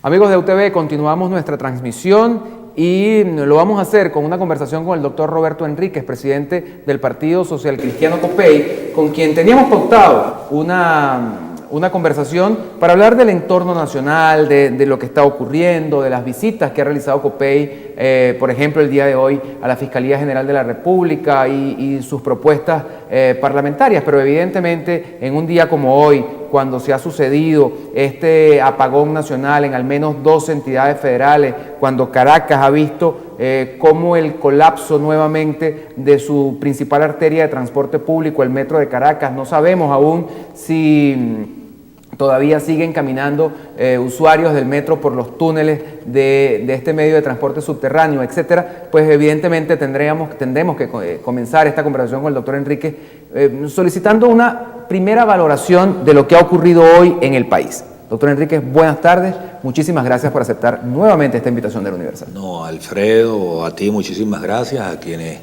Amigos de UTV, continuamos nuestra transmisión y lo vamos a hacer con una conversación con el doctor Roberto Enríquez, presidente del Partido Social Cristiano Copey, con quien teníamos pautado una conversación para hablar del entorno nacional, de lo que está ocurriendo, de las visitas que ha realizado Copey, por ejemplo, el día de hoy a la Fiscalía General de la República y sus propuestas parlamentarias, pero evidentemente en un día como hoy, cuando se ha sucedido este apagón nacional en al menos 2 entidades federales, cuando Caracas ha visto cómo el colapso nuevamente de su principal arteria de transporte público, el metro de Caracas, no sabemos aún si todavía siguen caminando usuarios del metro por los túneles de este medio de transporte subterráneo, etcétera, pues evidentemente tendremos que comenzar esta conversación con el doctor Enríquez solicitando una primera valoración de lo que ha ocurrido hoy en el país. Doctor Enríquez, buenas tardes. Muchísimas gracias por aceptar nuevamente esta invitación del Universal. No, Alfredo, a ti muchísimas gracias, a quienes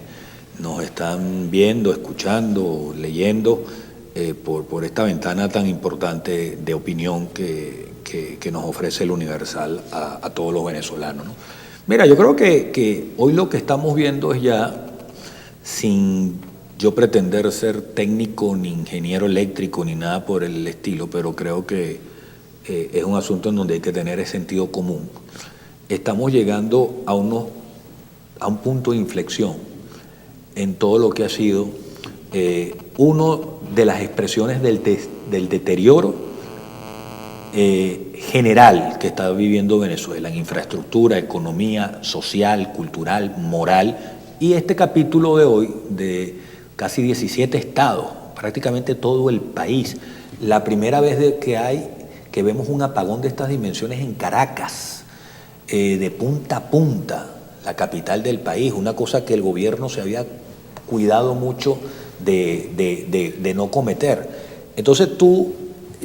nos están viendo, escuchando, leyendo, por esta ventana tan importante de opinión que nos ofrece el Universal a todos los venezolanos, ¿no? Mira, yo creo que hoy lo que estamos viendo es ya, sin yo pretender ser técnico, ni ingeniero eléctrico, ni nada por el estilo, pero creo que es un asunto en donde hay que tener el sentido común. Estamos llegando a un punto de inflexión en todo lo que ha sido uno de las expresiones del deterioro general que está viviendo Venezuela en infraestructura, economía, social, cultural, moral, y este capítulo de hoy de casi 17 estados, prácticamente todo el país. La primera vez que vemos un apagón de estas dimensiones en Caracas, de punta a punta, la capital del país, una cosa que el gobierno se había cuidado mucho de no cometer. Entonces tú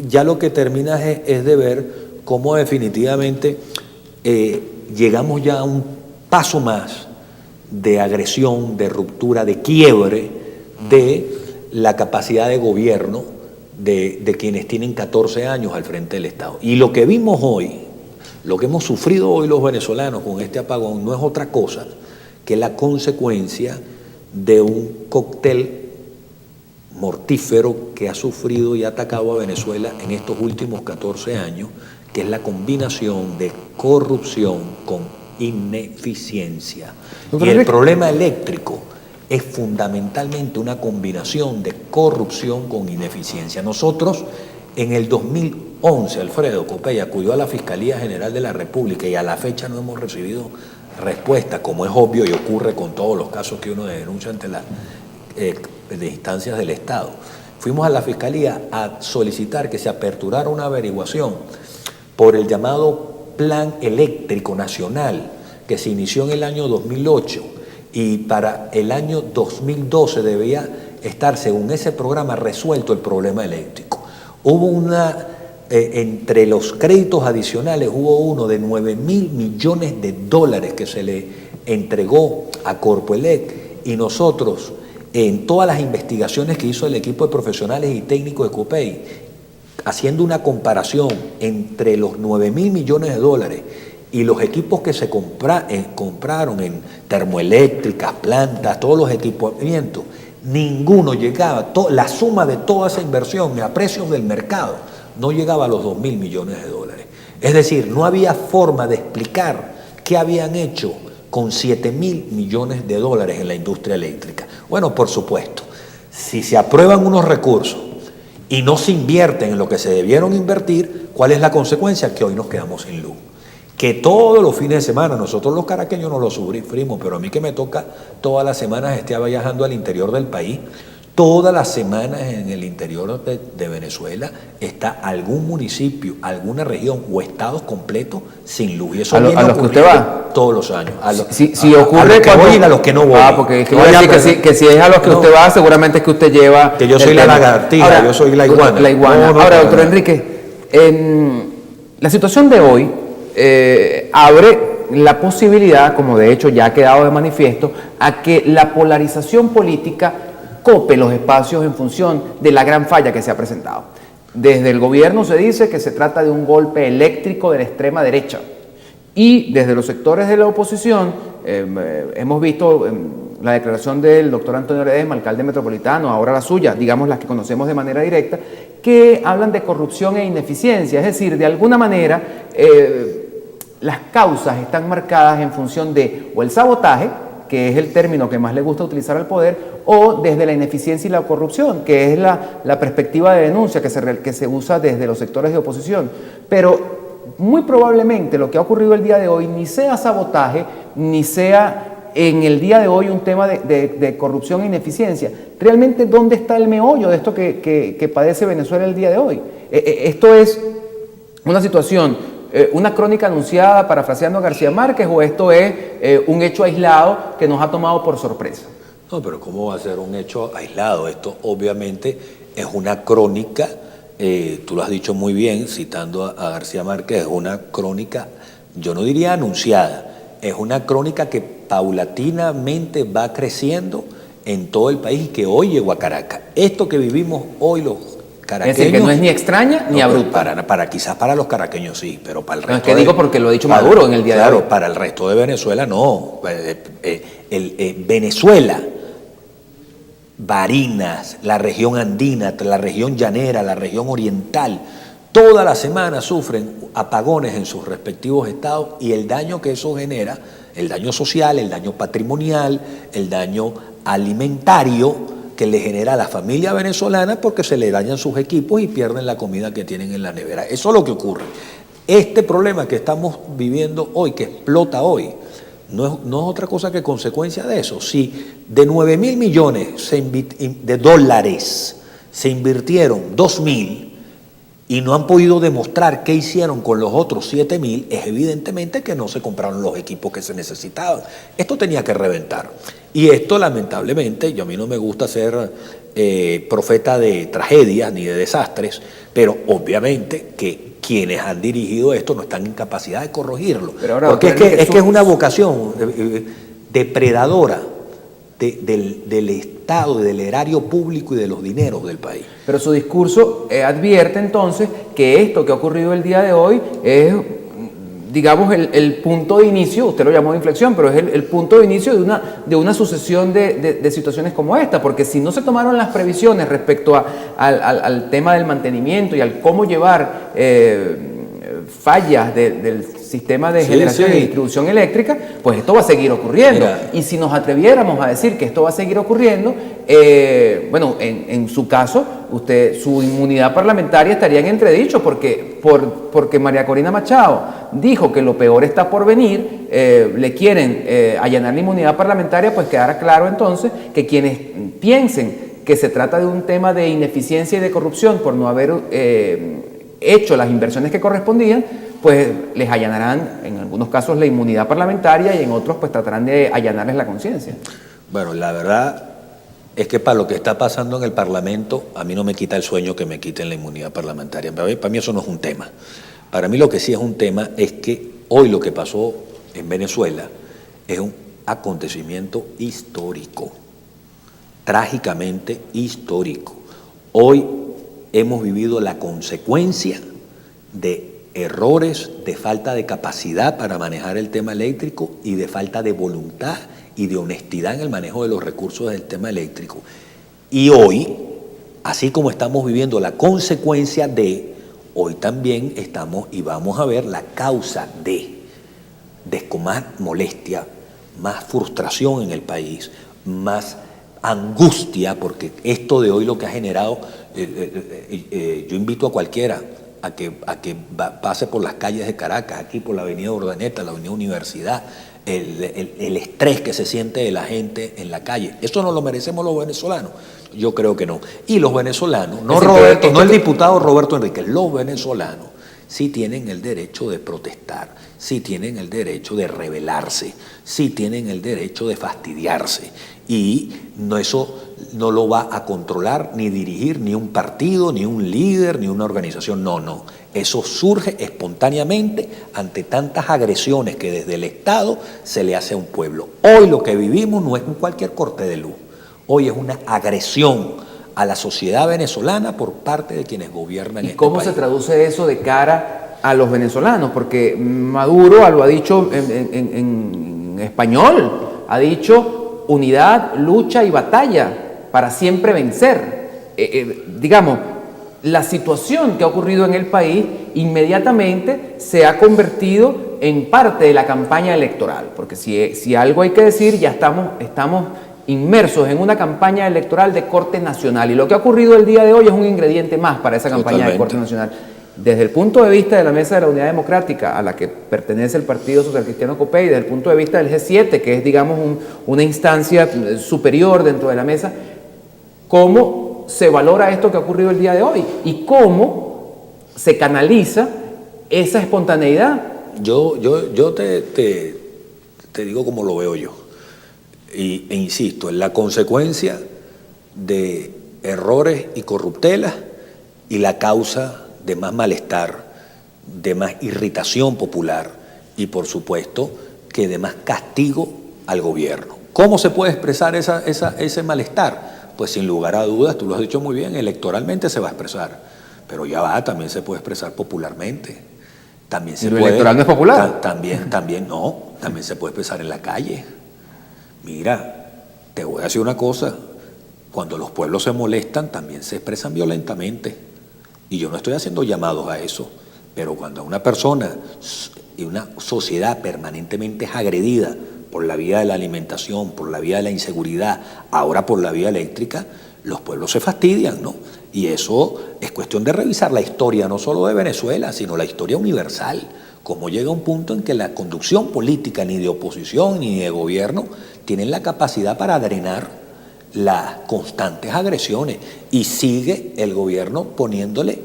ya lo que terminas es de ver cómo definitivamente llegamos ya a un paso más de agresión, de ruptura, de quiebre de la capacidad de gobierno de quienes tienen 14 años al frente del Estado. Y lo que vimos hoy, lo que hemos sufrido hoy los venezolanos con este apagón, no es otra cosa que la consecuencia de un cóctel mortífero que ha sufrido y ha atacado a Venezuela en estos últimos 14 años, que es la combinación de corrupción con ineficiencia. Y el problema eléctrico es fundamentalmente una combinación de corrupción con ineficiencia. Nosotros en el 2011, Alfredo, Copey acudió a la Fiscalía General de la República y a la fecha no hemos recibido respuesta, como es obvio y ocurre con todos los casos que uno denuncia ante las instancias del Estado. Fuimos a la Fiscalía a solicitar que se aperturara una averiguación por el llamado Plan Eléctrico Nacional que se inició en el año 2008 y para el año 2012 debía estar, según ese programa, resuelto el problema eléctrico. Hubo entre los créditos adicionales, hubo uno de $9.000 millones que se le entregó a Corpoelec, y nosotros, en todas las investigaciones que hizo el equipo de profesionales y técnicos de Copey, haciendo una comparación entre los $9.000 millones y los equipos que se compraron en termoeléctricas, plantas, todos los equipamientos, ninguno llegaba, la suma de toda esa inversión a precios del mercado no llegaba a los $2.000 millones. Es decir, no había forma de explicar qué habían hecho con $7.000 millones en la industria eléctrica. Bueno, por supuesto, si se aprueban unos recursos y no se invierten en lo que se debieron invertir, ¿cuál es la consecuencia? Que hoy nos quedamos sin luz. Que todos los fines de semana, nosotros los caraqueños no lo sufrimos, pero a mí que me toca todas las semanas esté viajando al interior del país, todas las semanas en el interior de Venezuela está algún municipio, alguna región o estados completos sin luz. Y eso a los que usted va todos los años. Si ocurre a los que voy y a los que no voy. Porque es que, que si es a los que usted va, seguramente es que usted lleva. Que yo soy la lagartija, yo soy la iguana. La iguana. Ahora, doctor Enríquez, la situación de hoy abre la posibilidad, como de hecho ya ha quedado de manifiesto, a que la polarización política cope los espacios en función de la gran falla que se ha presentado. Desde el gobierno se dice que se trata de un golpe eléctrico de la extrema derecha. Y desde los sectores de la oposición hemos visto la declaración del doctor Antonio Ledesma, alcalde metropolitano, ahora la suya, digamos las que conocemos de manera directa, que hablan de corrupción e ineficiencia. Es decir, de alguna manera las causas están marcadas en función de o el sabotaje, que es el término que más le gusta utilizar al poder, o desde la ineficiencia y la corrupción, que es la perspectiva de denuncia que se usa desde los sectores de oposición. Pero muy probablemente lo que ha ocurrido el día de hoy ni sea sabotaje, ni sea en el día de hoy un tema de corrupción e ineficiencia. Realmente, ¿dónde está el meollo de esto que padece Venezuela el día de hoy? ¿Esto es una situación, una crónica anunciada parafraseando a García Márquez, o esto es un hecho aislado que nos ha tomado por sorpresa? No, pero ¿cómo va a ser un hecho aislado? Esto obviamente es una crónica. Tú lo has dicho muy bien, citando a García Márquez, es una crónica, yo no diría anunciada, es una crónica que paulatinamente va creciendo en todo el país y que hoy llegó a Caracas. Esto que vivimos hoy los caraqueños... Es decir, que no es ni extraña ni abrupta. Quizás para los caraqueños sí, pero para el resto... No, es que digo porque lo ha dicho Maduro en el día de hoy. Claro, para el resto de Venezuela no. Venezuela... Barinas, la región andina, la región llanera, la región oriental, toda la semana sufren apagones en sus respectivos estados, y el daño que eso genera, el daño social, el daño patrimonial, el daño alimentario que le genera a la familia venezolana, porque se le dañan sus equipos y pierden la comida que tienen en la nevera. Eso es lo que ocurre. Este problema que estamos viviendo hoy, que explota hoy, no es otra cosa que consecuencia de eso. Si de 9.000 millones de dólares se invirtieron 2.000 y no han podido demostrar qué hicieron con los otros 7.000, es evidentemente que no se compraron los equipos que se necesitaban. Esto tenía que reventar. Y esto, lamentablemente, a mí no me gusta ser profeta de tragedias ni de desastres, pero obviamente que quienes han dirigido esto no están en capacidad de corregirlo. Porque es que es una vocación depredadora del Estado, del erario público y de los dineros del país. Pero su discurso advierte entonces que esto que ha ocurrido el día de hoy es, digamos, el punto de inicio, usted lo llamó de inflexión, pero es el punto de inicio de una sucesión de situaciones como esta, porque si no se tomaron las previsiones respecto al tema del mantenimiento y al cómo llevar fallas del sistema de generación y distribución eléctrica, pues esto va a seguir ocurriendo. Mira. Y si nos atreviéramos a decir que esto va a seguir ocurriendo, bueno, en su caso, su inmunidad parlamentaria estaría en entredicho, porque María Corina Machado dijo que lo peor está por venir, le quieren allanar la inmunidad parlamentaria, pues quedará claro entonces que quienes piensen que se trata de un tema de ineficiencia y de corrupción por no haber hecho las inversiones que correspondían, pues les allanarán en algunos casos la inmunidad parlamentaria y en otros pues tratarán de allanarles la conciencia. Bueno, la verdad es que para lo que está pasando en el Parlamento, a mí no me quita el sueño que me quiten la inmunidad parlamentaria. Para mí eso no es un tema. Para mí lo que sí es un tema es que hoy lo que pasó en Venezuela es un acontecimiento histórico, trágicamente histórico. Hoy hemos vivido la consecuencia de errores, de falta de capacidad para manejar el tema eléctrico y de falta de voluntad y de honestidad en el manejo de los recursos del tema eléctrico. Y hoy, así como estamos viviendo la consecuencia de, hoy también estamos y vamos a ver la causa de más molestia, más frustración en el país, más angustia, porque esto de hoy lo que ha generado, yo invito a cualquiera a que pase por las calles de Caracas, aquí por la avenida Urdaneta, la avenida Universidad, el estrés que se siente de la gente en la calle. ¿Eso no lo merecemos los venezolanos? Yo creo que no. Y los venezolanos, no el diputado Roberto Enríquez, los venezolanos sí tienen el derecho de protestar, sí tienen el derecho de rebelarse, sí tienen el derecho de fastidiarse. Y eso no lo va a controlar ni dirigir ni un partido, ni un líder, ni una organización. No. Eso surge espontáneamente ante tantas agresiones que desde el Estado se le hace a un pueblo. Hoy lo que vivimos no es cualquier corte de luz. Hoy es una agresión a la sociedad venezolana por parte de quienes gobiernan este país. ¿Y cómo se traduce eso de cara a los venezolanos? Porque Maduro lo ha dicho en español, ha dicho unidad, lucha y batalla para siempre vencer. Digamos, la situación que ha ocurrido en el país inmediatamente se ha convertido en parte de la campaña electoral, porque si algo hay que decir, ya estamos inmersos en una campaña electoral de corte nacional, y lo que ha ocurrido el día de hoy es un ingrediente más para esa campaña de corte nacional. Desde el punto de vista de la Mesa de la Unidad Democrática, a la que pertenece el Partido Social Cristiano Copey, desde el punto de vista del G7, que es, digamos, una instancia superior dentro de la mesa, ¿cómo se valora esto que ha ocurrido el día de hoy? ¿Y cómo se canaliza esa espontaneidad? Yo te digo cómo lo veo yo. E insisto, en la consecuencia de errores y corruptelas y la causa de más malestar, de más irritación popular y, por supuesto, que de más castigo al gobierno. ¿Cómo se puede expresar ese malestar? Pues sin lugar a dudas, tú lo has dicho muy bien, electoralmente se va a expresar, pero ya va, también se puede expresar popularmente. También se puede, electoral no es popular. También se puede expresar en la calle. Mira, te voy a decir una cosa, cuando los pueblos se molestan también se expresan violentamente, y yo no estoy haciendo llamados a eso, pero cuando una persona y una sociedad permanentemente es agredida por la vía de la alimentación, por la vía de la inseguridad, ahora por la vía eléctrica, los pueblos se fastidian, ¿no? Y eso es cuestión de revisar la historia, no solo de Venezuela, sino la historia universal. Cómo llega un punto en que la conducción política, ni de oposición ni de gobierno, tienen la capacidad para drenar las constantes agresiones. Y sigue el gobierno poniéndole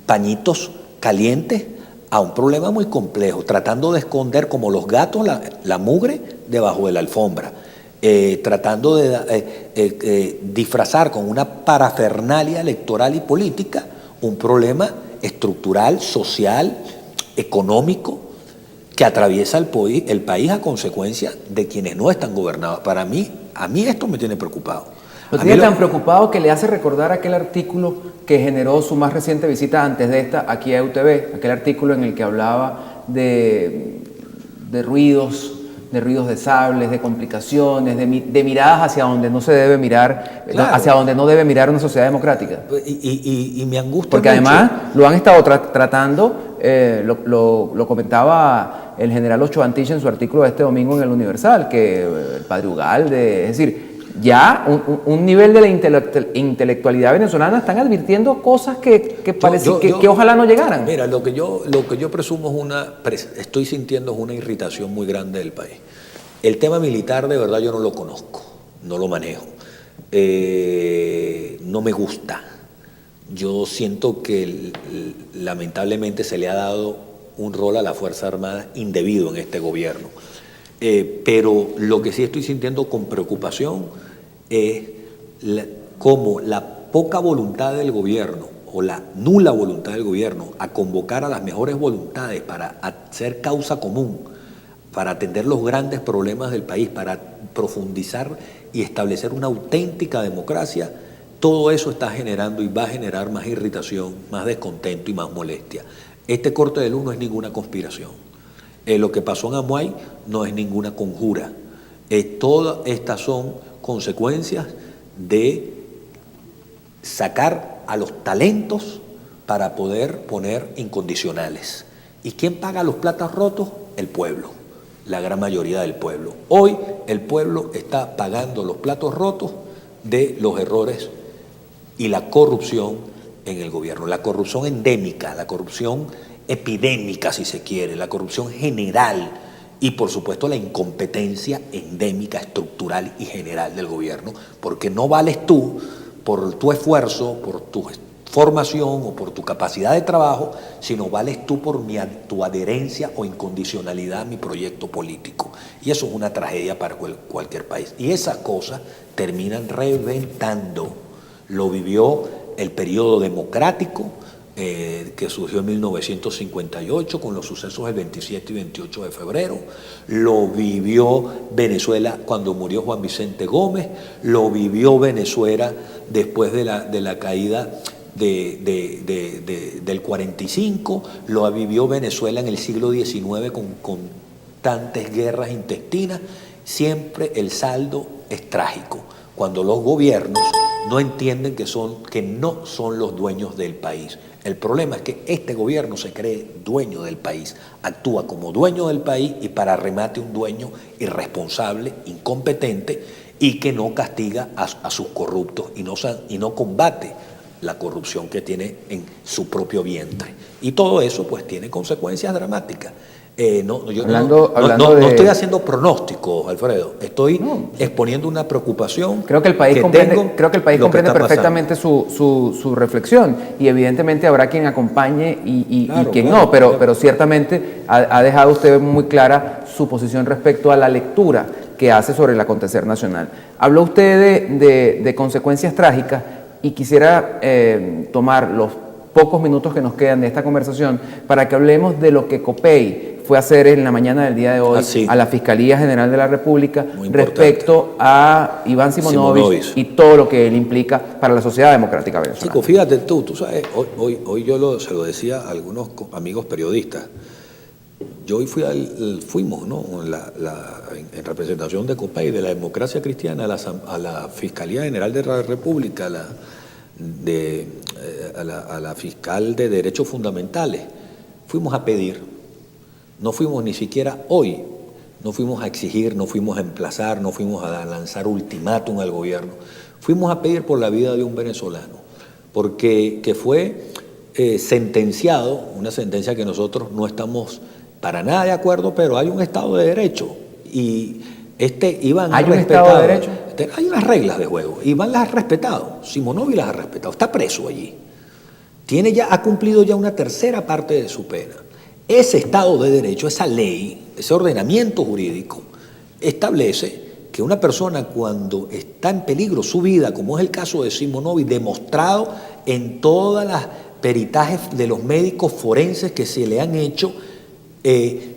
pañitos calientes a un problema muy complejo, tratando de esconder como los gatos la mugre debajo de la alfombra, tratando de disfrazar con una parafernalia electoral y política un problema estructural, social, económico, que atraviesa el país a consecuencia de quienes no están gobernados. A mí esto me tiene preocupado. Lo tiene tan preocupado que le hace recordar aquel artículo que generó su más reciente visita antes de esta aquí a UTV, aquel artículo en el que hablaba de ruidos de sables, de complicaciones, de miradas hacia donde no se debe mirar, claro, hacia donde no debe mirar una sociedad democrática. Y me angustia porque mucho. Además lo han estado tratando, lo comentaba el general Ochoa Antich en su artículo de este domingo en el Universal, que el padre Ugalde, es decir, ya un nivel de la intelectualidad venezolana están advirtiendo cosas que ojalá no llegaran. Mira, lo que yo presumo estoy sintiendo es una irritación muy grande del país. El tema militar, de verdad, yo no lo conozco, no lo manejo, no me gusta. Yo siento que lamentablemente se le ha dado un rol a la Fuerza Armada indebido en este gobierno. Pero lo que sí estoy sintiendo con preocupación es cómo la poca voluntad del gobierno o la nula voluntad del gobierno a convocar a las mejores voluntades para hacer causa común, para atender los grandes problemas del país, para profundizar y establecer una auténtica democracia, todo eso está generando y va a generar más irritación, más descontento y más molestia. Este corte de luz no es ninguna conspiración. Lo que pasó en Amuay no es ninguna conjura. Todas estas son consecuencias de sacar a los talentos para poder poner incondicionales. ¿Y quién paga los platos rotos? El pueblo, la gran mayoría del pueblo. Hoy el pueblo está pagando los platos rotos de los errores y la corrupción en el gobierno. La corrupción endémica, la corrupción epidémica, si se quiere, la corrupción general y, por supuesto, la incompetencia endémica, estructural y general del gobierno, porque no vales tú por tu esfuerzo, por tu formación o por tu capacidad de trabajo, sino vales tú por tu adherencia o incondicionalidad a mi proyecto político. Y eso es una tragedia para cualquier país. Y esas cosas terminan reventando. Lo vivió el periodo democrático que surgió en 1958 con los sucesos del 27 y 28 de febrero, lo vivió Venezuela cuando murió Juan Vicente Gómez, lo vivió Venezuela después de la caída del 45, lo vivió Venezuela en el siglo XIX con constantes guerras intestinas. Siempre el saldo es trágico, cuando los gobiernos no entienden que no son los dueños del país. El problema es que este gobierno se cree dueño del país, actúa como dueño del país y para remate un dueño irresponsable, incompetente y que no castiga a sus corruptos y no combate la corrupción que tiene en su propio vientre. Y todo eso pues tiene consecuencias dramáticas. No estoy haciendo pronósticos, Alfredo. Estoy exponiendo una preocupación. Creo que el país comprende perfectamente su reflexión y evidentemente habrá quien acompañe y quien no, pero ciertamente ha dejado usted muy clara su posición respecto a la lectura que hace sobre el acontecer nacional. Habló usted de consecuencias trágicas y quisiera tomar los pocos minutos que nos quedan de esta conversación para que hablemos de lo que COPEI fue a hacer en la mañana del día de hoy a la Fiscalía General de la República respecto a Iván Simonovic y todo lo que él implica para la sociedad democrática venezolana. Chico, fíjate tú sabes, hoy yo se lo decía a algunos amigos periodistas. Yo hoy fuimos, ¿no? En representación de COPEI, de la democracia cristiana, a la Fiscalía General de la República, a la fiscal de Derechos Fundamentales. Fuimos a pedir. No fuimos ni siquiera hoy, no fuimos a exigir, no fuimos a emplazar, no fuimos a lanzar ultimátum al gobierno. Fuimos a pedir por la vida de un venezolano, porque que fue sentenciado, una sentencia que nosotros no estamos para nada de acuerdo, pero hay un Estado de Derecho y Iván ¿Hay un Estado de Derecho? Hay unas reglas de juego. Iván las ha respetado, Simonovic las ha respetado, está preso allí. Ha cumplido ya una tercera parte de su pena. Ese Estado de Derecho, esa ley, ese ordenamiento jurídico, establece que una persona cuando está en peligro su vida, como es el caso de Simonovic, demostrado en todas las peritajes de los médicos forenses que se le han hecho, que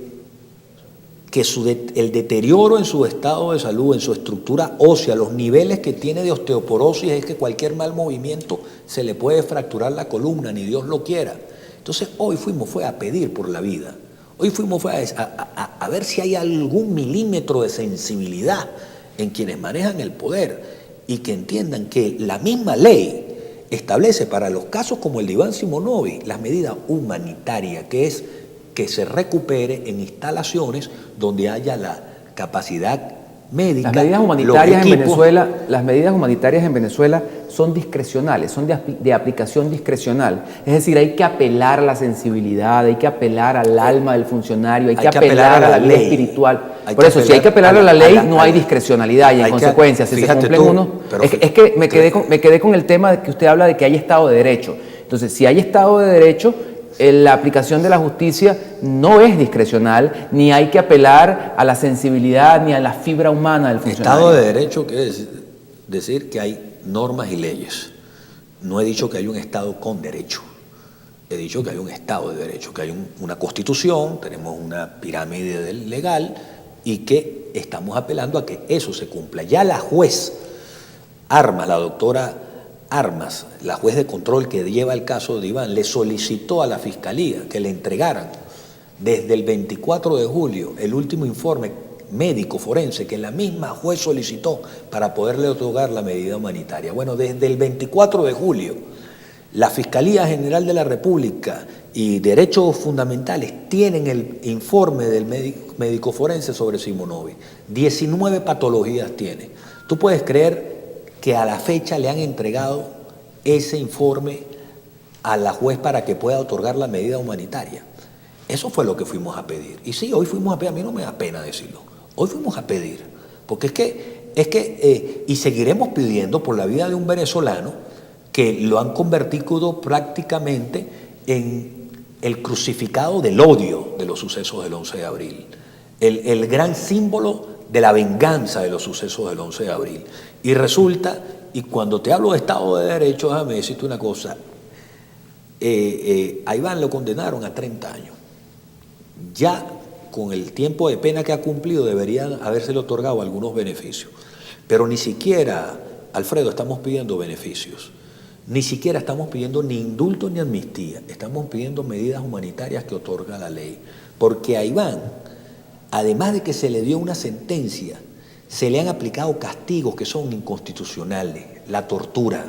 el deterioro en su estado de salud, en su estructura ósea, los niveles que tiene de osteoporosis, es que cualquier mal movimiento se le puede fracturar la columna, ni Dios lo quiera. Entonces hoy fue a pedir por la vida. Hoy fue a ver si hay algún milímetro de sensibilidad en quienes manejan el poder y que entiendan que la misma ley establece para los casos como el de Iván Simonovic las medidas humanitarias, que es que se recupere en instalaciones donde haya la capacidad médica. Las medidas humanitarias en Venezuela son discrecionales, son de aplicación discrecional. Es decir, hay que apelar a la sensibilidad, hay que apelar al alma del funcionario, hay que apelar a la vida espiritual. Por eso, si hay que apelar a la ley, no hay discrecionalidad y en consecuencia, si se cumplen uno... Es que me quedé con el tema de que usted habla de que hay Estado de Derecho. Entonces, si hay Estado de Derecho, la aplicación de la justicia no es discrecional, ni hay que apelar a la sensibilidad ni a la fibra humana del funcionario. Estado de Derecho quiere decir que hay normas y leyes. No he dicho que hay un Estado con derecho. He dicho que hay un Estado de Derecho, que hay una Constitución, tenemos una pirámide legal y que estamos apelando a que eso se cumpla. Ya la juez Armas, la doctora Armas, la juez de control que lleva el caso de Iván, le solicitó a la Fiscalía que le entregaran desde el 24 de julio el último informe médico forense que la misma juez solicitó para poderle otorgar la medida humanitaria. Bueno, desde el 24 de julio, la Fiscalía General de la República y Derechos Fundamentales tienen el informe del médico forense sobre Simonovic. 19 patologías tiene. Tú puedes creer que a la fecha le han entregado ese informe a la juez para que pueda otorgar la medida humanitaria. Eso fue lo que fuimos a pedir. Y sí, hoy fuimos a pedir, a mí no me da pena decirlo, hoy fuimos a pedir, porque y seguiremos pidiendo por la vida de un venezolano que lo han convertido prácticamente en el crucificado del odio de los sucesos del 11 de abril, el gran símbolo de la venganza de los sucesos del 11 de abril. Y resulta, y cuando te hablo de Estado de Derecho, déjame decirte una cosa, A Iván lo condenaron a 30 años. Ya con el tiempo de pena que ha cumplido deberían habérsele otorgado algunos beneficios. Pero ni siquiera, Alfredo, estamos pidiendo beneficios. Ni siquiera estamos pidiendo ni indulto ni amnistía. Estamos pidiendo medidas humanitarias que otorga la ley. Porque a Iván, además de que se le dio una sentencia, se le han aplicado castigos que son inconstitucionales. La tortura.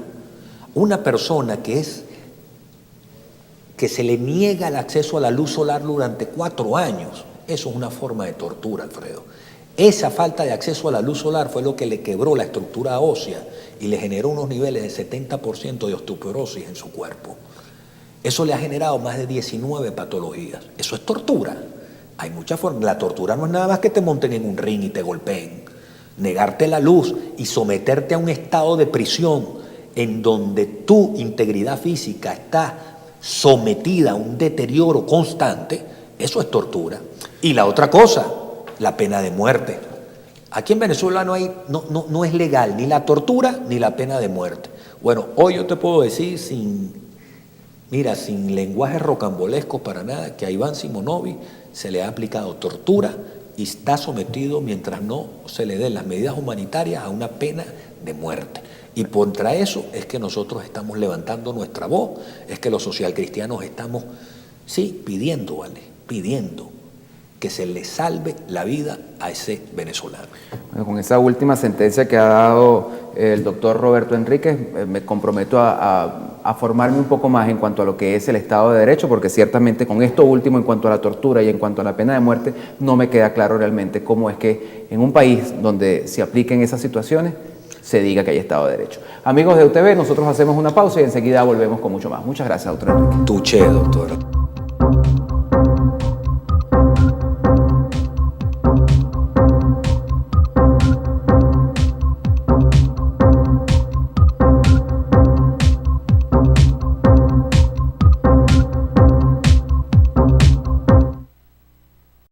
Una persona que se le niega el acceso a la luz solar durante 4 años, eso es una forma de tortura, Alfredo. Esa falta de acceso a la luz solar fue lo que le quebró la estructura ósea y le generó unos niveles de 70% de osteoporosis en su cuerpo. Eso le ha generado más de 19 patologías. Eso es tortura. Hay muchas formas. La tortura no es nada más que te monten en un ring y te golpeen. Negarte la luz y someterte a un estado de prisión en donde tu integridad física está sometida a un deterioro constante, eso es tortura. Y la otra cosa, la pena de muerte. Aquí en Venezuela no es legal ni la tortura ni la pena de muerte. Bueno, hoy yo te puedo decir sin lenguaje rocambolesco para nada, que a Iván Simonovic se le ha aplicado tortura y está sometido, mientras no se le den las medidas humanitarias, a una pena de muerte. Y contra eso es que nosotros estamos levantando nuestra voz, es que los socialcristianos estamos, pidiendo que se le salve la vida a ese venezolano. Bueno, con esa última sentencia que ha dado el doctor Roberto Enríquez, me comprometo a formarme un poco más en cuanto a lo que es el Estado de Derecho, porque ciertamente con esto último, en cuanto a la tortura y en cuanto a la pena de muerte, no me queda claro realmente cómo es que en un país donde se apliquen esas situaciones, se diga que hay Estado de Derecho. Amigos de UTV, nosotros hacemos una pausa y enseguida volvemos con mucho más. Muchas gracias, doctor Enrique. Tuche, doctora.